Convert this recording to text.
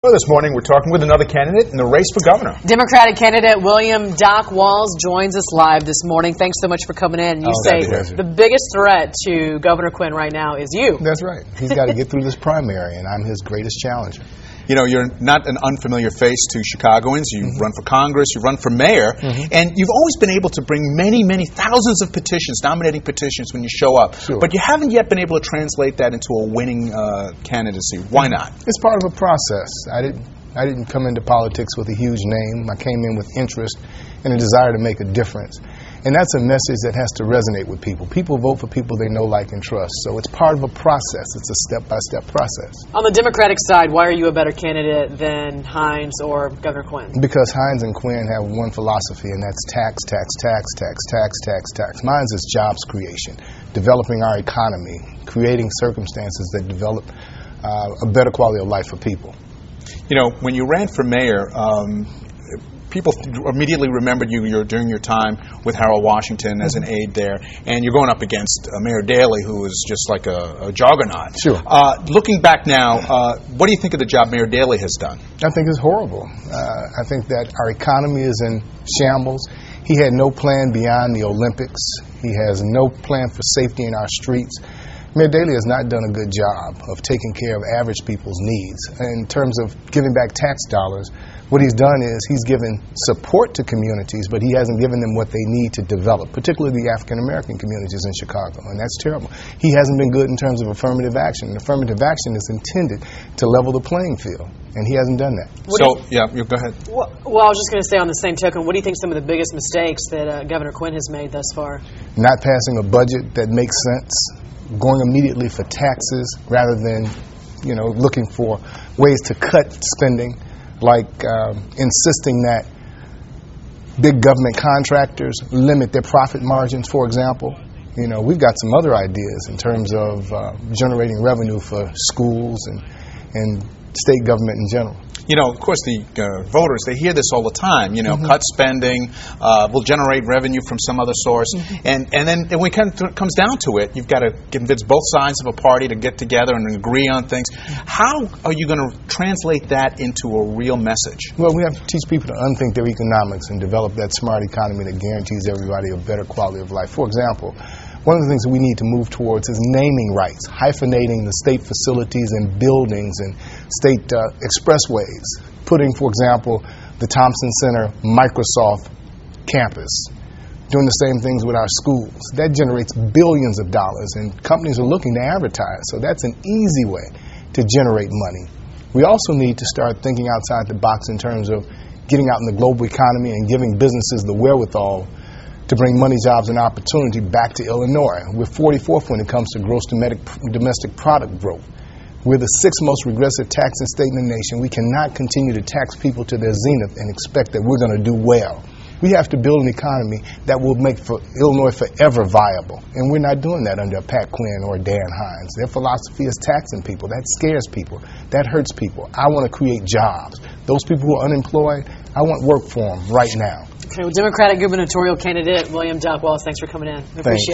Well, this morning we're talking with another candidate in the race for governor. Democratic candidate William "Doc" Walz joins us live this morning. Thanks so much for coming in. You say the biggest threat to Governor Quinn right now is you. That's right. He's got to get through this primary, and I'm his greatest challenger. You know, you're not an unfamiliar face to Chicagoans. You've run for Congress, you've run for mayor, and you've always been able to bring many, many thousands of petitions, nominating petitions when you show up. Sure. But you haven't yet been able to translate that into a winning candidacy. Why not? It's part of a process. I didn't come into politics with a huge name. I came in with interest and a desire to make a difference. And that's a message that has to resonate with people. People vote for people they know, like, and trust. So it's part of a process. It's a step-by-step process. On the Democratic side, why are you a better candidate than Hines or Governor Quinn? Because Hines and Quinn have one philosophy, and that's tax, tax, tax, tax, tax, tax, tax. Mine is jobs creation, developing our economy, creating circumstances that develop a better quality of life for people. You know, when you ran for mayor, people immediately remembered you during your time with Harold Washington as an aide there, and you're going up against Mayor Daley, who is just like a juggernaut. Sure. Looking back now, what do you think of the job Mayor Daley has done? I think it's horrible. I think that our economy is in shambles. He had no plan beyond the Olympics. He has no plan for safety in our streets. Mayor Daley has not done a good job of taking care of average people's needs. In terms of giving back tax dollars, what he's done is he's given support to communities, but he hasn't given them what they need to develop, particularly the African-American communities in Chicago, and that's terrible. He hasn't been good in terms of affirmative action, and affirmative action is intended to level the playing field, and he hasn't done that. So, yeah, you go ahead. Well, I was just going to say on the same token, what do you think some of the biggest mistakes that Governor Quinn has made thus far? Not passing a budget that makes sense, going immediately for taxes rather than, looking for ways to cut spending, like insisting that big government contractors limit their profit margins, for example. We've got some other ideas in terms of generating revenue for schools and state government in general. Of course, the voters, they hear this all the time, cut spending, will generate revenue from some other source. And then when it comes down to it, you've got to convince both sides of a party to get together and agree on things. How are you going to translate that into a real message? Well, we have to teach people to unthink their economics and develop that smart economy that guarantees everybody a better quality of life. For example, one of the things that we need to move towards is naming rights, hyphenating the state facilities and buildings and state expressways, putting, for example, the Thompson Center Microsoft campus, doing the same things with our schools. That generates billions of dollars, and companies are looking to advertise, so that's an easy way to generate money. We also need to start thinking outside the box in terms of getting out in the global economy and giving businesses the wherewithal to bring money, jobs, and opportunity back to Illinois. We're 44th when it comes to gross domestic product growth. We're the 6th most regressive taxing state in the nation. We cannot continue to tax people to their zenith and expect that we're going to do well. We have to build an economy that will make Illinois forever viable. And we're not doing that under Pat Quinn or Dan Hines. Their philosophy is taxing people. That scares people. That hurts people. I want to create jobs. Those people who are unemployed, I want work for them right now. Okay, well, Democratic gubernatorial candidate William "Doc" Walz, thanks for coming in. We appreciate it.